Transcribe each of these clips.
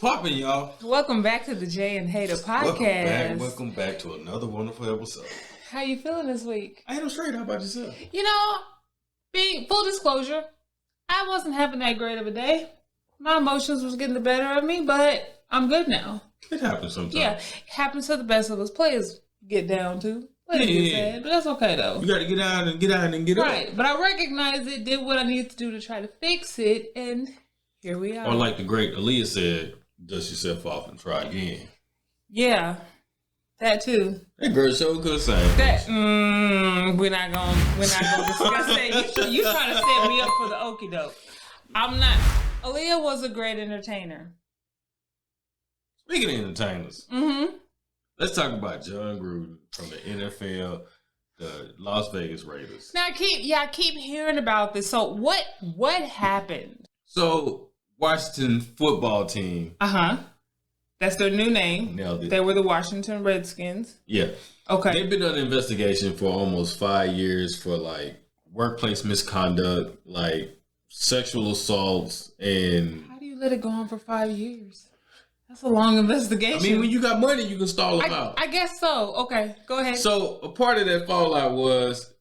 poppin', y'all? Welcome back to the Jay and Hater podcast. Welcome back to another wonderful episode. How you feeling this week? I am straight. How about yourself? You know, being full disclosure, I wasn't having that great of a day. My emotions was getting the better of me, but I'm good now. It happens sometimes. Yeah, it happens to the best of us. Players get down to. Players get sad, but that's okay though. You got to get out and get up. Right, but I recognized it, did what I needed to do to try to fix it, and here we are. Or like the great Aaliyah said, dust yourself off and try again. Yeah, that too. That girl so good saying. That we're not gonna discuss that. You trying to set me up for the okie doke. I'm not. Aaliyah was a great entertainer. Speaking of entertainers, let's talk about John Gruden from the NFL, the Las Vegas Raiders. Now I keep hearing about this. So what happened? So Washington football team. That's their new name. Nailed it. They were the Washington Redskins. Yeah. Okay. They've been under investigation for almost 5 years for like workplace misconduct, like sexual assaults, and how do you let it go on for 5 years? That's a long investigation. I mean, when you got money, you can stall them out. I guess so. Okay, go ahead. So a part of that fallout was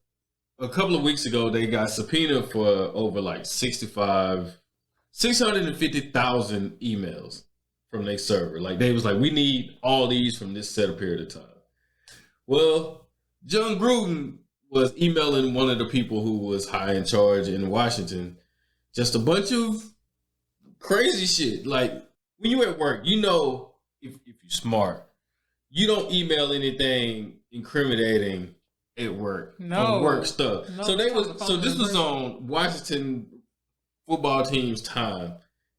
a couple of weeks ago, they got subpoenaed for over like 650,000 emails from their server. Like they was like, we need all these from this set of period of time. Well, John Gruden was emailing one of the people who was high in charge in Washington, just a bunch of crazy shit. Like when you at work, you know, if you're smart, you don't email anything incriminating at work. No on work stuff. No, so this was on Washington football team's time,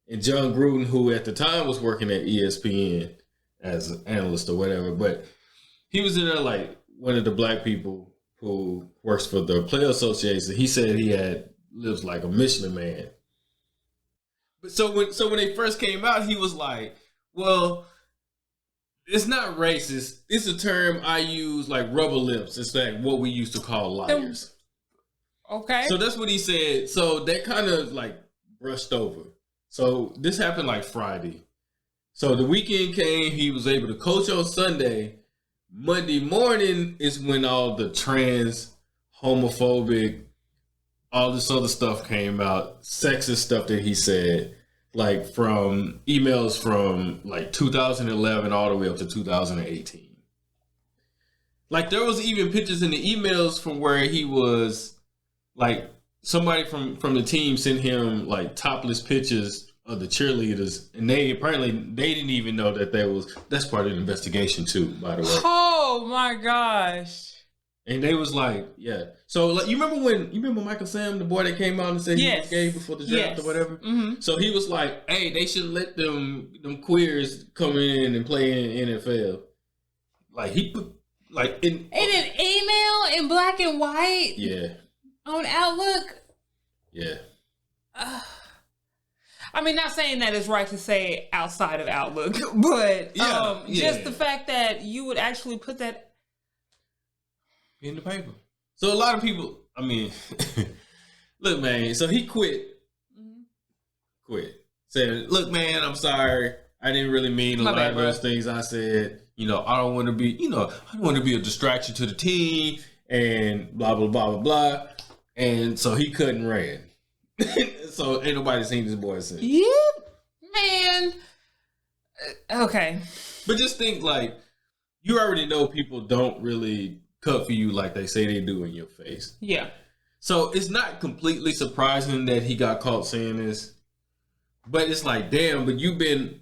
and John Gruden, who at the time was working at ESPN as an analyst or whatever, but he was in there like one of the black people who works for the Player Association. He said he lives like a Michelin man. But so when they first came out, he was like, well, it's not racist. It's a term I use like rubber lips. It's like what we used to call liars. Okay. So that's what he said. So that kind of like brushed over. So this happened like Friday. So the weekend came. He was able to coach on Sunday. Monday morning is when all the trans, homophobic, all this other stuff came out. Sexist stuff that he said. Like from emails from like 2011 all the way up to 2018. Like there was even pictures in the emails from where he was like somebody from the team sent him like topless pictures of the cheerleaders, and they didn't even know that that's part of the investigation too, by the way. Oh my gosh. And they was like, yeah. So like you remember Michael Sam, the boy that came out and said he was gay before the draft or whatever? Mm-hmm. So he was like, hey, they should let them queers come in and play in NFL. Like he put like in an email in black and white. Yeah. On Outlook. Yeah. I mean, not saying that it's right to say outside of Outlook, but just the fact that you would actually put that in the paper. So a lot of people, I mean, look, man, so he quit. Quit. Said, look, man, I'm sorry. I didn't really mean a lot of those things I said. You know, I don't want to be, I don't want to be a distraction to the team and blah, blah, blah, blah, blah. And so he cut and ran. So ain't nobody seen this boy since. Yeah, man. Okay. But just think, like, you already know people don't really cut for you like they say they do in your face. Yeah. So it's not completely surprising that he got caught saying this. But it's like, damn, but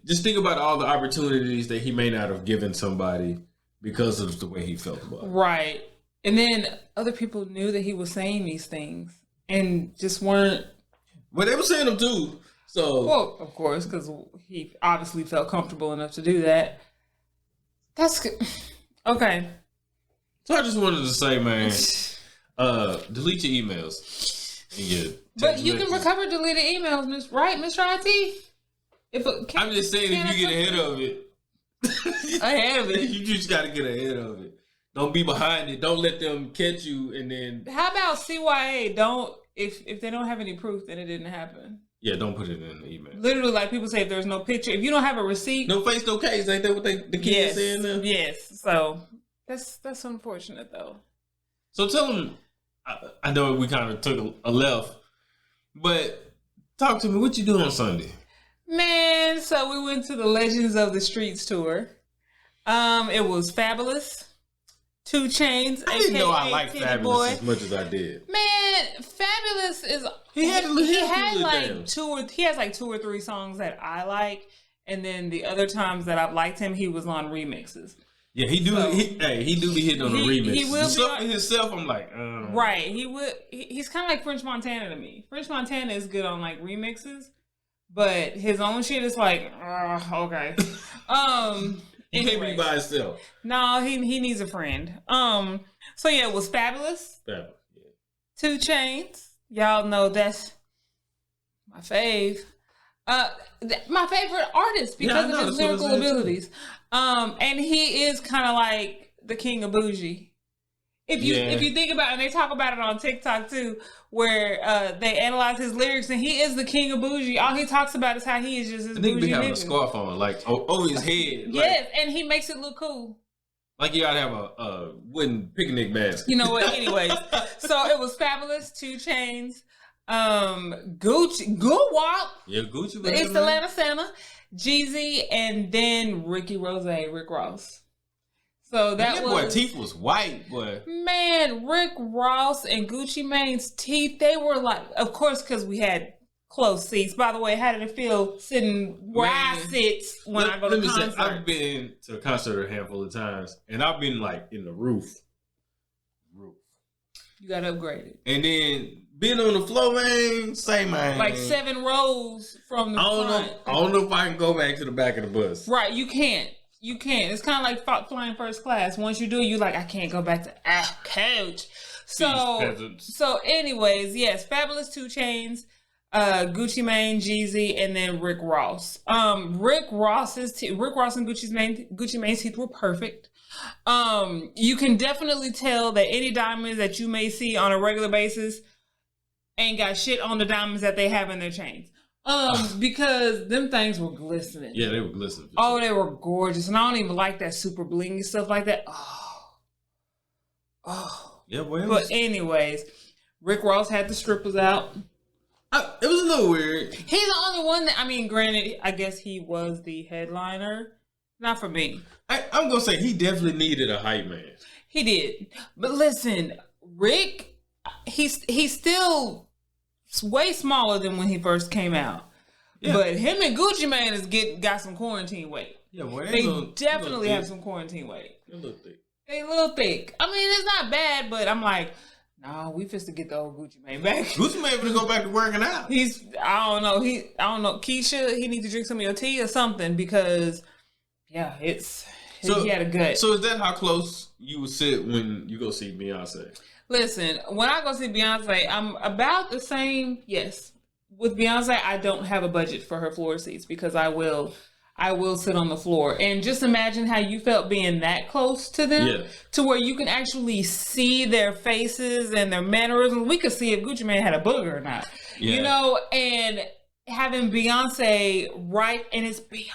just think about all the opportunities that he may not have given somebody because of the way he felt about it. Right. And then other people knew that he was saying these things and just weren't. But they were saying them too. So, well, of course, because he obviously felt comfortable enough to do that. That's good. Okay. So I just wanted to say, man, delete your emails. But you can recover deleted emails, Mr. IT? I'm just saying, if you get ahead of it. Ahead of it? You just got to get ahead of it. Don't be behind it. Don't let them catch you. And then How about CYA? Don't if they don't have any proof, then it didn't happen. yeah, don't put it in the email. Literally, like people say, if there's no picture, if you don't have a receipt, No face, no case. Ain't that what the kids saying now? Yes. So that's unfortunate though. So tell them. I know we kind of took a left, but talk to me. What you do on Sunday? Man, so we went to the Legends of the Streets tour. It was Fabulous. 2 Chainz. I didn't know I liked Titty Fabulous Boy. as much as I did. Man, Fabulous is He has like 2 or 3 songs that I like, and then the other times that I've liked him, he was on remixes. Yeah, he do. So, he do be hitting on the remix. He will Something be on, himself. I'm like, right. He would. He's kind of like French Montana to me. French Montana is good on like remixes, but his own shit is like, okay. He can't be by himself. No, he needs a friend. So yeah, it was Fabulous. Fabulous. 2 Chainz. Y'all know that's my fave. My favorite artist because of his lyrical abilities. And he is kind of like the king of bougie. If you think about it, and they talk about it on TikTok too, where they analyze his lyrics, and he is the king of bougie. All he talks about is how he is just his bougie be having nigga. a scarf on, like over his head. Yes, and he makes it look cool. Like you gotta have a wooden picnic basket. You know what? Anyways, so it was Fabulous, 2 Chainz, Gucci, Guwap. Yeah, Gucci. It's Atlanta Santa, Jeezy, and then Rick Ross. So that boy teeth was white, boy. Man, Rick Ross and Gucci Mane's teeth, they were like, of course, because we had close seats. By the way, how did it feel sitting where I sit when I go to concerts? I've been to a concert a handful of times, and I've been like in the roof. You got upgraded. And then being on the floor, man, same man. Like 7 rows from the front. I don't know if I can go back to the back of the bus. Right, you can't. You can't. It's kind of like flying first class. Once you do, you like, I can't go back to coach. So anyways, yes, Fabulous, 2 Chainz, Gucci Mane, Jeezy, and then Rick Ross. Rick Ross and Gucci Mane's teeth were perfect. You can definitely tell that any diamonds that you may see on a regular basis ain't got shit on the diamonds that they have in their chains. Because them things were glistening. Yeah, they were glistening. Oh, they were gorgeous. And I don't even like that super blingy stuff like that. Oh. Yeah, well. But anyways, Rick Ross had the strippers out. It was a little weird. He's the only one that, I mean, granted, I guess he was the headliner. Not for me. I'm going to say he definitely needed a hype man. He did. But listen, Rick, he's still way smaller than when he first came out. Yeah. But him and Gucci Mane got some quarantine weight. Yeah, boy, they definitely have some quarantine weight. They're a little thick. They a little thick. I mean, it's not bad, but I'm like, no, we fist to get the old Gucci Mane back. Gucci Mane to go back to working out. I don't know. Keisha, he needs to drink some of your tea or something because, yeah, he had a gut. So is that how close you would sit when you go see Beyonce? Listen, when I go see Beyonce, I'm about the same. Yes, with Beyonce, I don't have a budget for her floor seats because I will sit on the floor. And just imagine how you felt being that close to them, to where you can actually see their faces and their mannerisms. We could see if Gucci Mane had a booger or not, you know. And having Beyonce and it's Beyonce.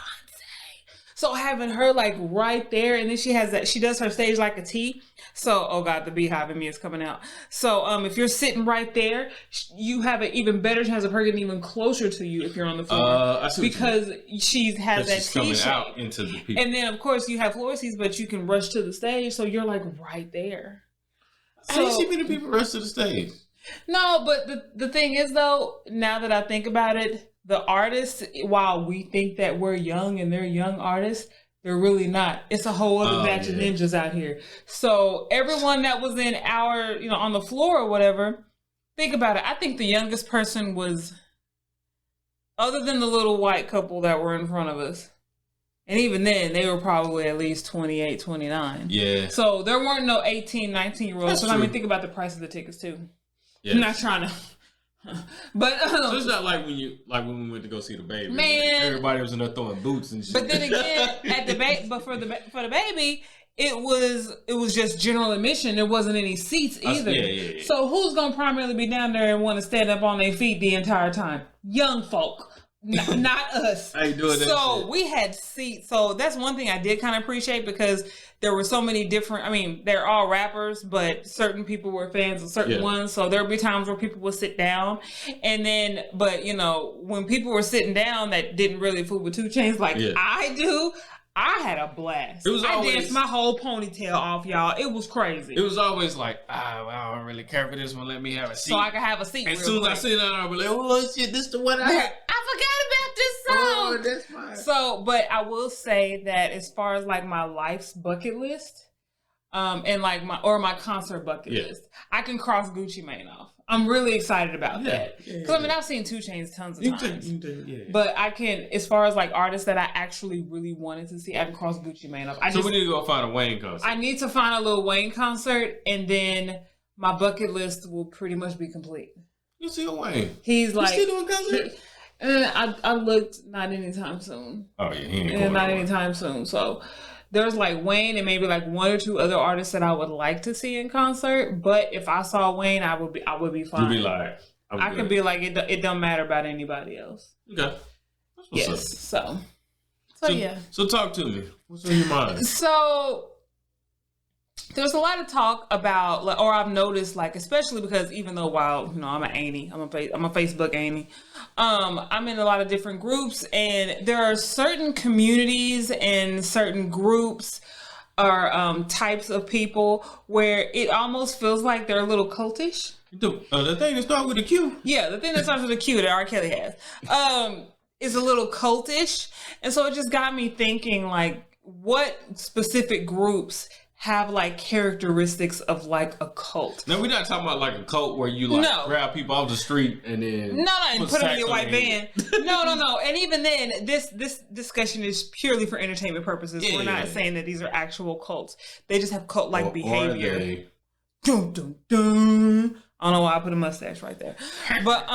So having her like right there, and then she does her stage like a T. So, oh God, the beehive in me is coming out. So, if you're sitting right there, you have an even better chance of her getting even closer to you if you're on the floor. Because she has that T shape. Out into the people. And then, of course, you have floor seats, but you can rush to the stage, so you're like right there. I didn't see many people rush to the stage. No, but the thing is, though, now that I think about it, the artists, while we think that we're young and they're young artists, they're really not. It's a whole other batch of ninjas out here. So everyone that was in on the floor or whatever, think about it. I think the youngest person was, other than the little white couple that were in front of us, and even then, they were probably at least 28, 29. Yeah. So there weren't no 18, 19-year-olds. So I mean, think about the price of the tickets too. Yes. I'm not trying to... But so it's not like when we went to go see the baby. Man, everybody was in there throwing boots and shit. But then again, for the baby, it was just general admission. There wasn't any seats either. Yeah. So who's gonna primarily be down there and want to stand up on their feet the entire time? Young folk. Not us. How you doing that So shit? we had seats. So that's one thing I did kind of appreciate because there were so many different. I mean, they're all rappers, but certain people were fans of certain ones. So there would be times where people would sit down, and then, but when people were sitting down that didn't really fool with 2 Chainz like I do. I had a blast. I danced my whole ponytail off, y'all. It was crazy. It was always like, I don't really care for this one. Let me have a seat. So I can have a seat. As soon as I sit down, I'll be like, oh shit, this the one I had. I forgot about this song. Oh, that's fine. So, but I will say that as far as like my life's bucket list, and like my concert bucket list, I can cross Gucci Mane off. I'm really excited about that. Because I mean, I've seen 2 Chainz tons of times. But I can, as far as like artists that I actually really wanted to see, I can cross Gucci Mane off. So we need to go find a Wayne concert. I need to find a Lil Wayne concert, and then my bucket list will pretty much be complete. You see a Wayne? He's like, you still doing concerts? I looked, not anytime soon. Oh yeah, he ain't going not anytime soon. So there's like Wayne and maybe like 1 or 2 other artists that I would like to see in concert. But if I saw Wayne, I would be fine. You'd be like, I could be like, it don't matter about anybody else. Okay. Yes. So yeah. So talk to me. What's on your mind? So there's a lot of talk about, or I've noticed, like, especially because even though I'm an Annie, I'm a Facebook Annie, I'm in a lot of different groups, and there are certain communities and certain groups or types of people where it almost feels like they're a little cultish. The thing that starts with a Q. Yeah, the thing that starts with a Q that R. Kelly has is a little cultish, and so it just got me thinking, like, what specific groups have like characteristics of like a cult. Now we're not talking about like a cult where you like grab people off the street and then and put them in your white van. No. And even then, this discussion is purely for entertainment purposes. We're not saying that these are actual cults. They just have cult like behavior. Dun, dun, dun. I don't know why I put a mustache right there. But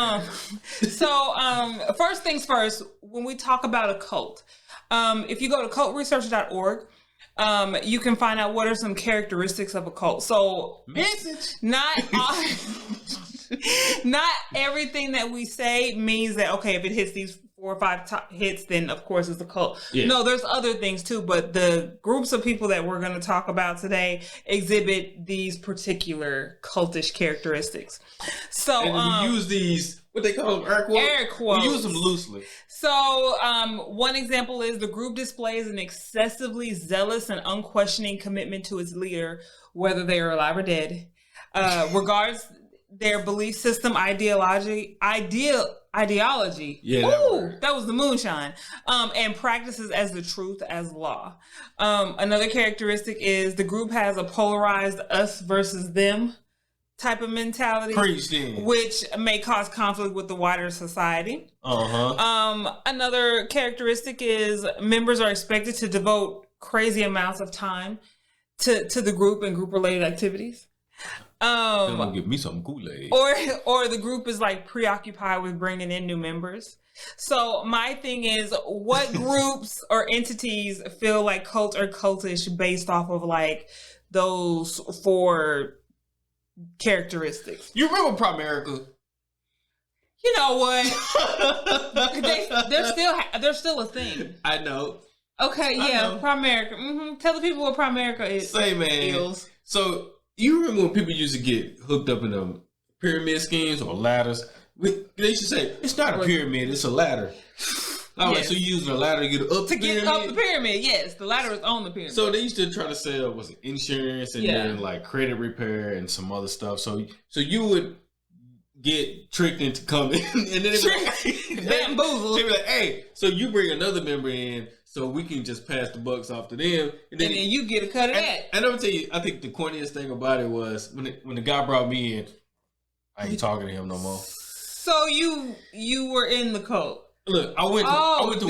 first things first, when we talk about a cult, if you go to cultresearch.org, you can find out what are some characteristics of a cult. So not everything that we say means that, okay, if it hits these 4 or 5 top hits, then of course it's a cult. Yeah. No, there's other things too, but the groups of people that we're going to talk about today exhibit these particular cultish characteristics. So and we use these, what they call them, air quotes? Air quotes. We use them loosely. So one example is the group displays an excessively zealous and unquestioning commitment to its leader, whether they are alive or dead, regards their belief system, ideology. Yeah, that was the moonshine. And practices as the truth as law. Another characteristic is the group has a polarized us versus them type of mentality, which may cause conflict with the wider society. Another characteristic is members are expected to devote crazy amounts of time to the group and group related activities. They're gonna give me some Kool-Aid. Or the group is like preoccupied with bringing in new members. So my thing is, what groups or entities feel like cult or cultish based off of like those 4 characteristics? You remember Primerica? You know what? they're still a thing. I know. Okay, yeah, Primerica. Tell the people what Primerica is. Say, man. So you remember when people used to get hooked up in them pyramid schemes or ladders? They used to say it's not a pyramid; it's a ladder. Yes. So you using a ladder to get up the pyramid? Up the pyramid, yes. The ladder is on the pyramid. So they used to try to sell insurance and then like credit repair and some other stuff. So you would get tricked into coming and then bamboozled. They'd be like, hey, so you bring another member in so we can just pass the bucks off to them. And then you get a cut of that. And I'm gonna tell you, I think the corniest thing about it was when the guy brought me in, I ain't talking to him no more. So you were in the cult. Look, I went to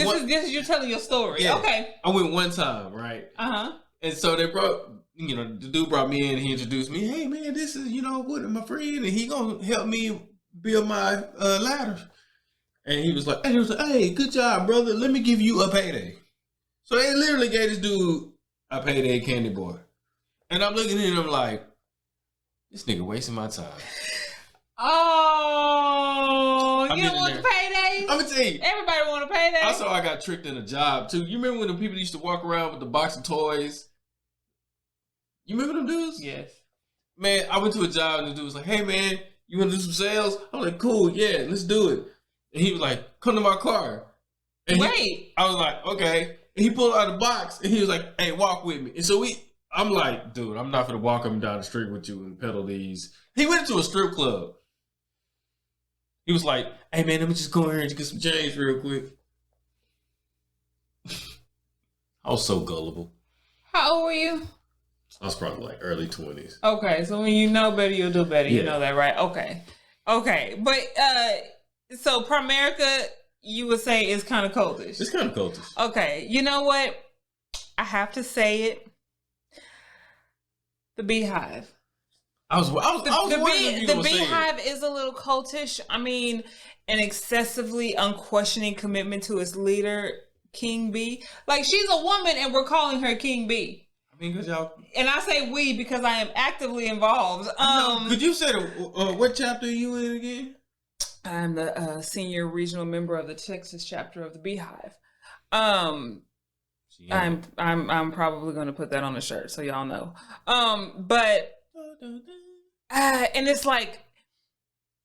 one. This is you're telling your story. Yeah, okay. I went one time, right? And so they brought, the dude brought me in. He introduced me. Hey, man, this is, what, my friend, and he gonna help me build my ladder. And he was like, hey, good job, brother. Let me give you a payday. So they literally gave this dude a payday candy bar. And I'm looking at him like, this nigga wasting my time. Oh, you don't want the payday? I'm gonna tell you. Everybody want a payday. Also, I got tricked in a job too. You remember when the people used to walk around with the box of toys? You remember them dudes? Yes. Man, I went to a job and the dude was like, hey man, you want to do some sales? I'm like, cool, yeah, let's do it. And he was like, come to my car. And Wait. I was like, okay. And he pulled out the box and he was like, hey, walk with me. And so I'm like, dude, I'm not going to walk up and down the street with you and peddle these. He went to a strip club. He was like, hey man, let me just go in here and get some change real quick. I was so gullible. How old were you? I was probably like early 20s. Okay, so when you know better, you'll do better. Yeah. You know that, right? Okay. But so Primerica, you would say is kind of cultish. It's kind of cultish. Okay, you know what? I have to say it. The Beehive. The Beehive is a little cultish. I mean, an excessively unquestioning commitment to its leader, King B. Like, she's a woman and we're calling her King B. I mean, cause y'all. And I say we because I am actively involved. Could you say what chapter are you in again? I'm the senior regional member of the Texas chapter of the Beehive. I'm probably going to put that on the shirt so y'all know. And it's like,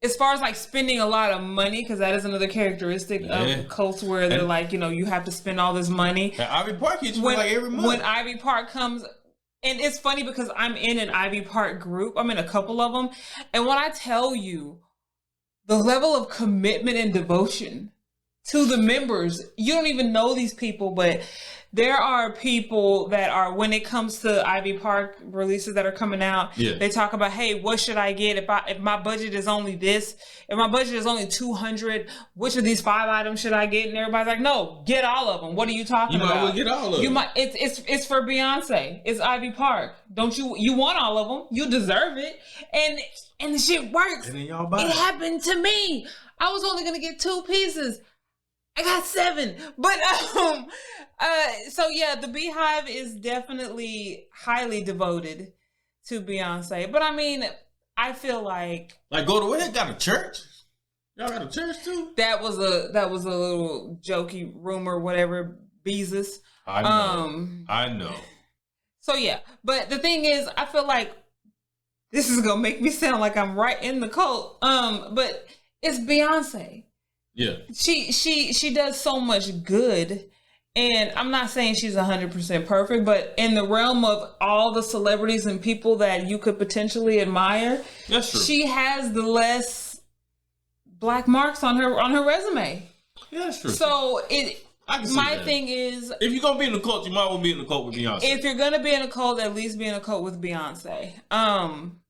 as far as like spending a lot of money, because that is another characteristic of cults where they're like, you know, you have to spend all this money. And Ivy Park gets you like every month. When Ivy Park comes, and it's funny because I'm in an Ivy Park group. I'm in a couple of them. And when I tell you the level of commitment and devotion to the members, you don't even know these people, but there are people that are, when it comes to Ivy Park releases that are coming out, they talk about, hey, what should I get if my budget is only this? If my budget is only 200, which of these 5 items should I get? And everybody's like, no, get all of them. What are you talking about? You might well get all of them. It's for Beyonce. It's Ivy Park. Don't you want all of them? You deserve it. And the shit works. And then y'all buy it. It happened to me. I was only gonna get 2 pieces. I got 7. But so yeah, the Beehive is definitely highly devoted to Beyonce. But I mean, I feel like go to where? Got a church? Y'all got a church too? That was a little jokey rumor, whatever. Beezus. I know. So yeah, but the thing is, I feel like this is gonna make me sound like I'm right in the cult. But it's Beyonce. Yeah. She does so much good. And I'm not saying she's 100% perfect, but in the realm of all the celebrities and people that you could potentially admire, that's true. She has the less black marks on her resume. Yeah, that's true. So my that. thing is, if you're gonna be in the cult, you might well be in the cult with Beyonce. If you're gonna be in a cult, at least be in a cult with Beyonce.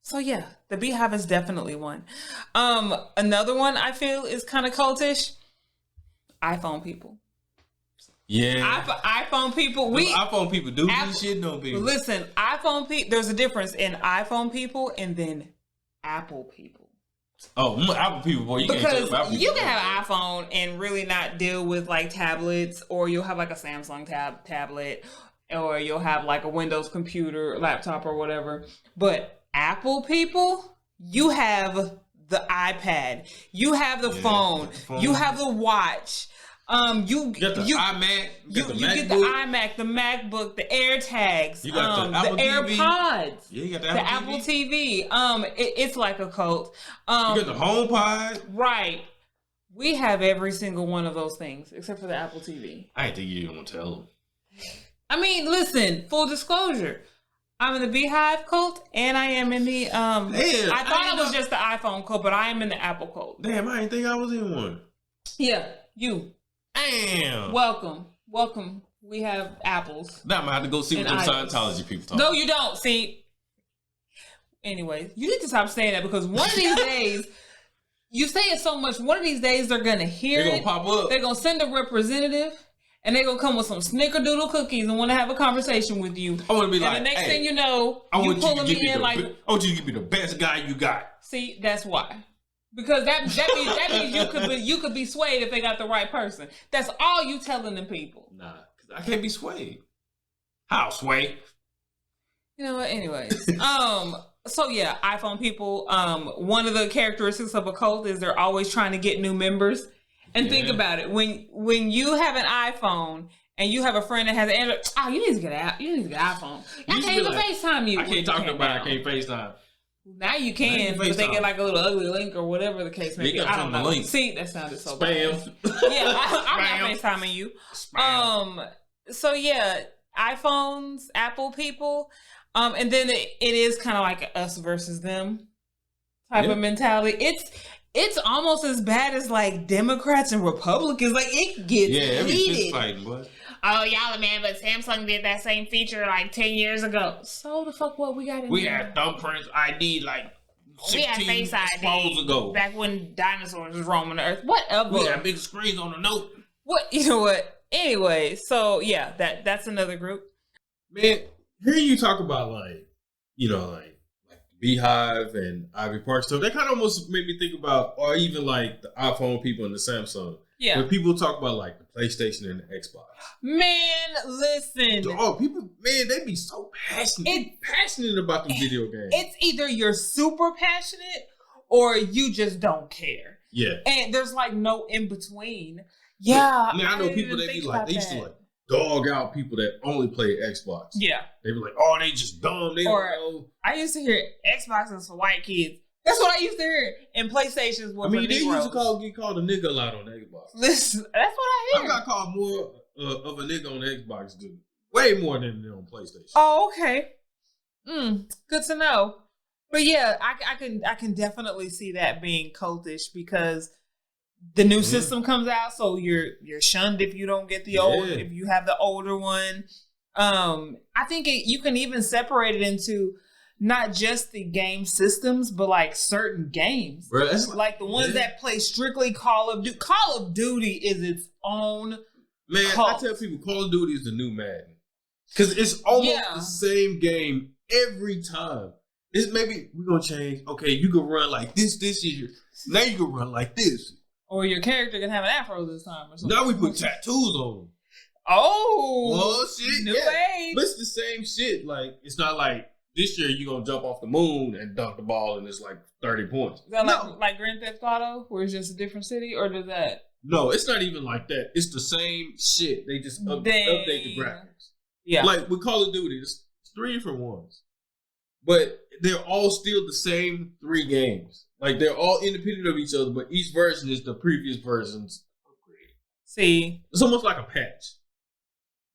So yeah, the Beehive is definitely one. Another one I feel is kind of cultish. iPhone people. Yeah, iPhone people. iPhone people do this shit, no people. Listen, iPhone people. There's a difference in iPhone people and then Apple people. Oh, Apple people, boy, you can't tell Apple people. You can have an iPhone and really not deal with like tablets, or you'll have like a Samsung tablet, or you'll have like a Windows computer, laptop, or whatever. But Apple people, you have the iPad, you have the phone, you have the watch. You get the iMac, you get the iMac, the MacBook, the AirTags, you got the AirPods, yeah, you got the Apple TV. It's like a cult. You got the HomePod, right? We have every single one of those things except for the Apple TV. I ain't think you gonna tell them. I mean, listen. Full disclosure. I'm in the Beehive cult, and I am in the I thought it was just the iPhone cult, but I am in the Apple cult. Damn, I didn't think I was in one. Yeah, you. Damn. Welcome. We have apples. Now I'm gonna have to go see what the Scientology people talk. No, you don't. See. Anyways, you need to stop saying that because one of these days, you say it so much. One of these days, they're gonna hear They're gonna pop up. They're gonna send a representative. And they're going to come with some snickerdoodle cookies and want to have a conversation with you. I want to be like, and the next thing you know, you pulling me in like... I want you to give me the best guy you got. See, that's why. Because that means you could be swayed if they got the right person. That's all you telling them people. Nah, because I can't be swayed. How sway? You know what? Anyways, so yeah, iPhone people. One of the characteristics of a cult is they're always trying to get new members. And think about it, when you have an iPhone and you have a friend that has an Android, you need to get out. You need to get an iPhone. I can't even FaceTime you. I can't talk to nobody. I can't FaceTime. Now you can, but they get like a little ugly link or whatever the case may be. I don't know. Link. See, that sounded so bad. Yeah, I'm not FaceTiming you. Spam. So yeah, iPhones, Apple people, and then it is kind of like us versus them type of mentality. It's almost as bad as like Democrats and Republicans. Like it gets heated. Fighting, boy. Oh, y'all are mad, but Samsung did that same feature like 10 years ago. So the fuck what we got in We had thumbprints ID like 16 Face ID ago. Back when dinosaurs was roaming the earth. Whatever. We had big screens on the note. What? You know what? Anyway, so yeah, that's another group. Man, hearing you talk about like Beehive and Ivy Park stuff, that kind of almost made me think about, or even like the iPhone people and the Samsung. Yeah. When people talk about like the PlayStation and the Xbox. Man, listen. Oh, people, man, they be so passionate about the video games. It's either you're super passionate or you just don't care. Yeah. And there's like no in between. Yeah. Man, I know people that be like, they used to like dog out people that only play Xbox. Yeah. They be like, oh, they just dumb. They don't know. I used to hear Xbox is for white kids. That's what I used to hear. And PlayStations were for they Negroes. used to get called a nigga a lot on Xbox. Listen, that's what I hear. I got called more of a nigga on Xbox, dude. Way more than on PlayStation. Oh, okay. Good to know. But yeah, I can definitely see that being cultish because the new system comes out, so you're shunned if you don't get the old. If you have the older one, I think you can even separate it into not just the game systems, but like certain games, bro, like the ones that play strictly Call of Duty. Call of Duty is its own. Man, cult. I tell people Call of Duty is the new Madden because it's almost the same game every time. It's maybe we're gonna change. Okay, you can run like this year. Now you can run like this. Or your character can have an afro this time or something. Now we put tattoos on them. Oh, shit. New age. But it's the same shit. Like, it's not like this year you're going to jump off the moon and dunk the ball and it's like 30 points. Is that like Grand Theft Auto where it's just a different city? Or does that? No, it's not even like that. It's the same shit. They just update the graphics. Yeah. Like with Call of Duty, it's 3 different ones. But they're all still the same 3 games. Like, they're all independent of each other, but each version is the previous version's upgrade. See? It's almost like a patch.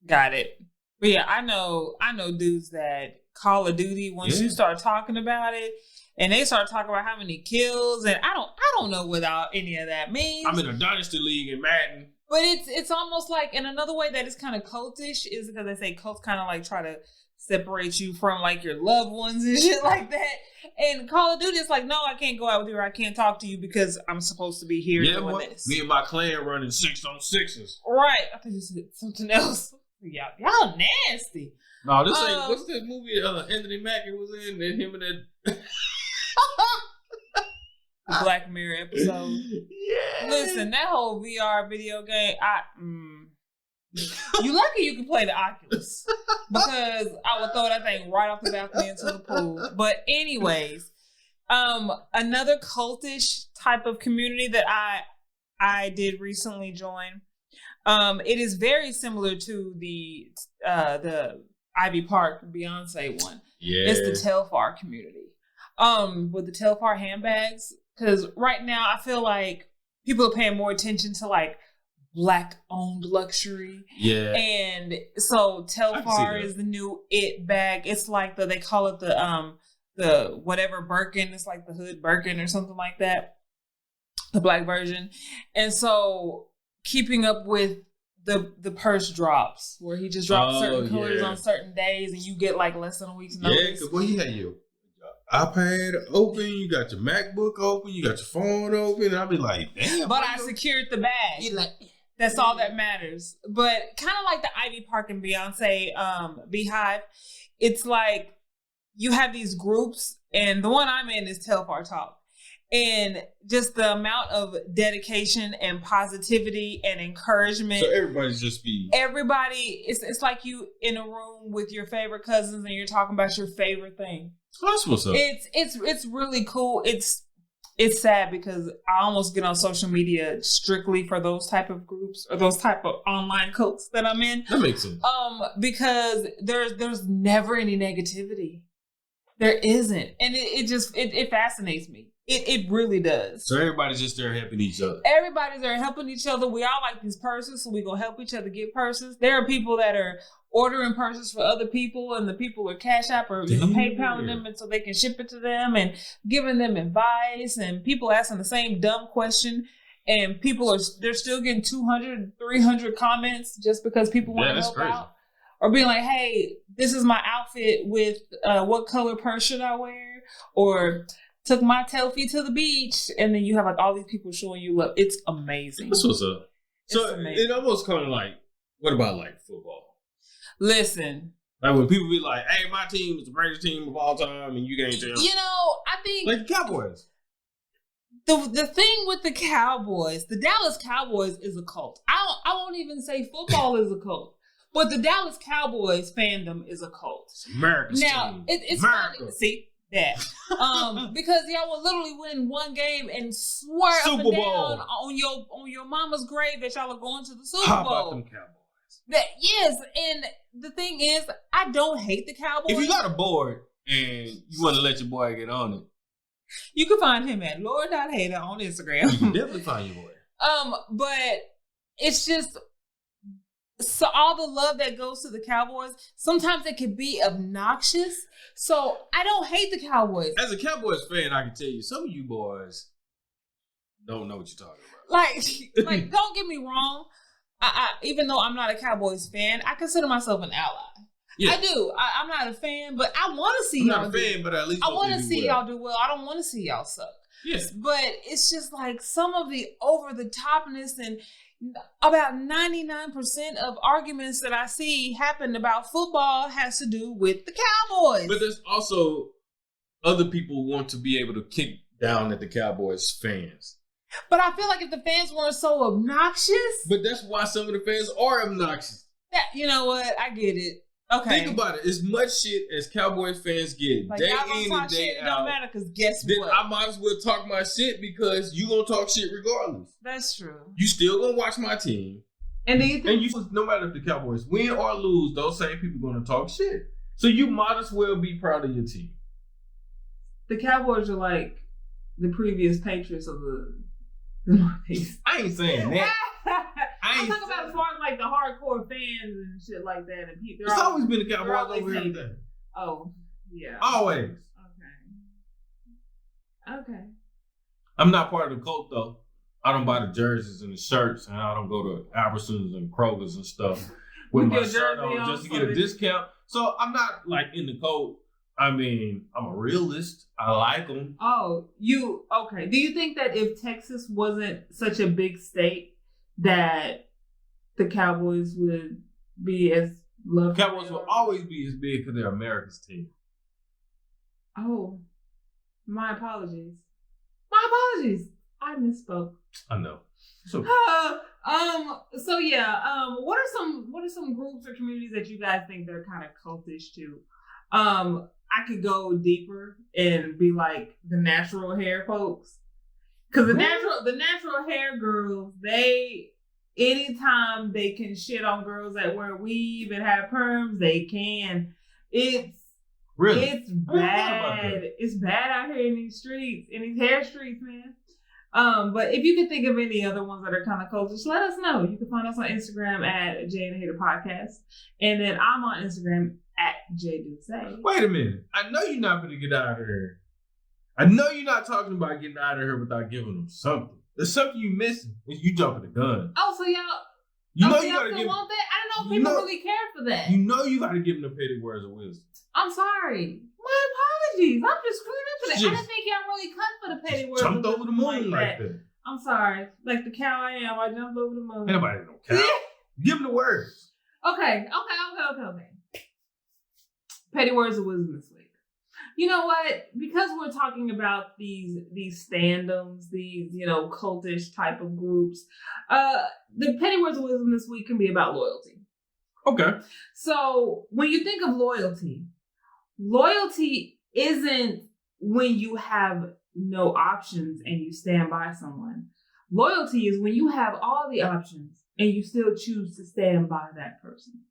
Got it. But yeah, I know dudes that Call of Duty, once you start talking about it, and they start talking about how many kills, and I don't know what any of that means. I'm in a dynasty league in Madden. But it's almost like, and another way that it's kind of cultish is because they say cults kind of like try to separate you from like your loved ones and shit like that. And Call of Duty is like, no, I can't go out with you or I can't talk to you because I'm supposed to be here doing this. Me and my clan running 6-on-6s. Right. I think you said something else. Y'all nasty. No, this ain't. What's that movie Anthony Mackie was in? And him and that. The Black Mirror episode. Yeah. Listen, that whole VR video game, you lucky you can play the Oculus because I would throw that thing right off the balcony into the pool. But anyways, another cultish type of community that I did recently join. It is very similar to the Ivy Park Beyonce one. Yeah, it's the Telfar community. With the Telfar handbags, because right now I feel like people are paying more attention to like Black owned luxury. Yeah. And so Telfar is the new it bag. It's like they call it the whatever Birkin. It's like the hood Birkin or something like that. The black version. And so keeping up with the purse drops where he just drops certain colors on certain days and you get like less than a week's notice. Yeah, because you had your iPad open, you got your MacBook open, you got your phone open, and I'll be like, damn. But I secured the bag. You're like, that's all that matters. But kind of like the Ivy Park and Beyonce Beehive, it's like you have these groups, and the one I'm in is Telfar Talk. And just the amount of dedication and positivity and encouragement. So everybody's just everybody. It's like you in a room with your favorite cousins and you're talking about your favorite thing. That's what's up. It's really cool. It's sad because I almost get on social media strictly for those type of groups or those type of online cults that I'm in. That makes sense. Because there's never any negativity. There isn't, and it fascinates me. It really does. So everybody's just there helping each other. Everybody's there helping each other. We all like these purses, so we gonna help each other get purses. There are people that are ordering purses for other people, and the people are Cash App or PayPaling them, and so they can ship it to them, and giving them advice. And people asking the same dumb question, and they're still getting 200, 300 comments just because people want to help out, or being like, "Hey, this is my outfit with what color purse should I wear?" Or took my selfie to the beach, and then you have like all these people showing you love. It's amazing. That's what's up. So it almost kind of like, what about like football? Listen, like when people be like, "Hey, my team is the greatest team of all time," and you can't tell. You know, I think like the Cowboys. The thing with the Cowboys, the Dallas Cowboys is a cult. I won't even say football is a cult, but the Dallas Cowboys fandom is a cult. It's America's team. It's funny. See. That because y'all will literally win one game and swear Super up and down on your mama's grave that y'all are going to the Super Bowl. How about them Cowboys? Yes, and the thing is, I don't hate the Cowboys. If you got a board and you want to let your boy get on it, you can find him at Lord.Hater on Instagram. You can definitely find your boy. But it's just. So all the love that goes to the Cowboys, sometimes it can be obnoxious. So I don't hate the Cowboys. As a Cowboys fan, I can tell you, some of you boys don't know what you're talking about. Like don't get me wrong. I even though I'm not a Cowboys fan, I consider myself an ally. Yeah. I do. I'm not a fan, but I want to see y'all. I'm not a fan, but at least I want to see y'all do well. I don't want to see y'all suck. Yes. But it's just like some of the over the topness and about 99% of arguments that I see happen about football has to do with the Cowboys. But there's also other people who want to be able to kick down at the Cowboys fans. But I feel like if the fans weren't so obnoxious. But that's why some of the fans are obnoxious. You know what? I get it. Okay. Think about it. As much shit as Cowboys fans get like, day y'all in and day shit, out. It don't matter because guess then what? I might as well talk my shit because you gonna talk shit regardless. That's true. You still gonna watch my team. And do you think no matter if the Cowboys win or lose, those same people gonna talk shit. So you might as well be proud of your team. The Cowboys are like the previous Patriots of the Northeast. I ain't saying that. I'm talking about as far as like the hardcore fans and shit like that. And it's always been the Cowboys over everything. Oh, yeah. Always. Okay. I'm not part of the cult though. I don't buy the jerseys and the shirts, and I don't go to Albertsons and Kroger's and stuff with my shirt on just to get a discount. So I'm not like in the cult. I mean, I'm a realist. I like them. Oh, okay. Do you think that if Texas wasn't such a big state, that the Cowboys would be as loved? Cowboys will always be as big because they're America's team. Oh, my apologies. I misspoke. I know. So yeah. What are some groups or communities that you guys think they're kind of cultish to? I could go deeper and be like the natural hair folks, because the natural hair girls, anytime they can shit on girls that wear weave and have perms, they can. It's bad. It's bad out here in these streets, in these hair streets, man. But if you can think of any other ones that are kind of cultish, let us know. You can find us on Instagram at Jay and Hater Podcast, and then I'm on Instagram at JDuce. Wait a minute. I know you're not going to get out of here. I know you're not talking about getting out of here without giving them something. There's something you missing. You jumping the gun. Oh, so y'all. You know you got to give. Want that? I don't know if people really care for that. You know you got to give them the petty words of wisdom. I'm sorry. My apologies. I'm just screwing up for that. I didn't think y'all really cut for the petty words. Jumped over the moon like that. I'm sorry. Like the cow I am, I jumped over the moon. Anybody no cow. Give them the words. Okay. Petty words of wisdom this week. You know what? Because we're talking about these standums, these, cultish type of groups, the petty words of wisdom this week can be about loyalty. Okay. So when you think of loyalty isn't when you have no options and you stand by someone. Loyalty is when you have all the options and you still choose to stand by that person.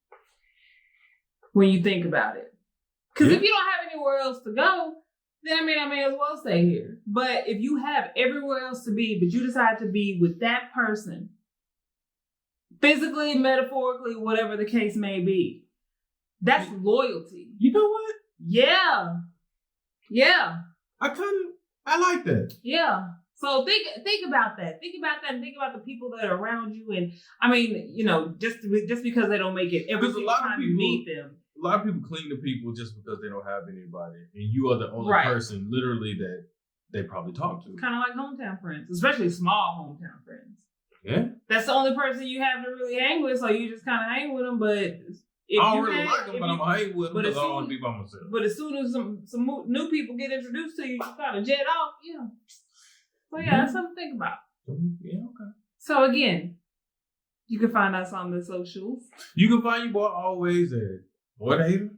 When you think about it. Because if you don't have anywhere else to go, then I may as well stay here. But if you have everywhere else to be, but you decide to be with that person, physically, metaphorically, whatever the case may be, that's loyalty. You know what? Yeah. I like that. Yeah. So think about that. Think about that, and think about the people that are around you. And I mean, just because they don't make it every single time you meet them. A lot of people cling to people just because they don't have anybody, and you are the only person, literally, that they probably talk to. Kind of like hometown friends, especially small hometown friends. Yeah, that's the only person you have to really hang with, so you just kind of hang with them. But I don't really like them, but I'm gonna hang with them because I don't want to be by myself. But as soon as some new people get introduced to you, you kind of jet off. Yeah. So that's something to think about. Yeah. Okay. So again, you can find us on the socials. You can find your boy always at Boy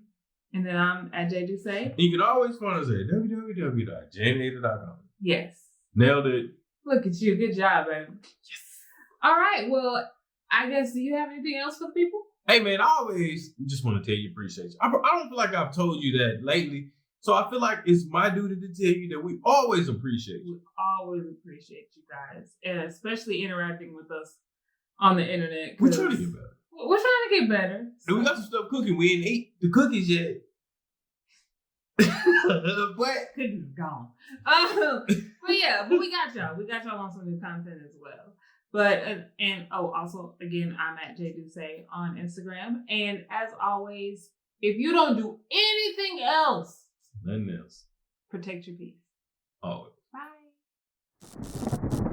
and then I'm at JDuce. You can always find us at www.jnader.com. Yes. Nailed it. Look at you. Good job, baby. Yes. All right. Well, I guess, do you have anything else for the people? Hey, man, I always just want to tell you appreciate you. I don't feel like I've told you that lately. So I feel like it's my duty to tell you that we always appreciate you. We always appreciate you guys. And especially interacting with us on the internet. We're trying to get better. We're trying to get better. And we got some stuff cooking. We ain't ate the cookies yet. But cookies are gone. But we got y'all. We got y'all on some new content as well. But also again, I'm at JDuce on Instagram. And as always, if you don't do anything else, nothing else, protect your peace. Always. Bye.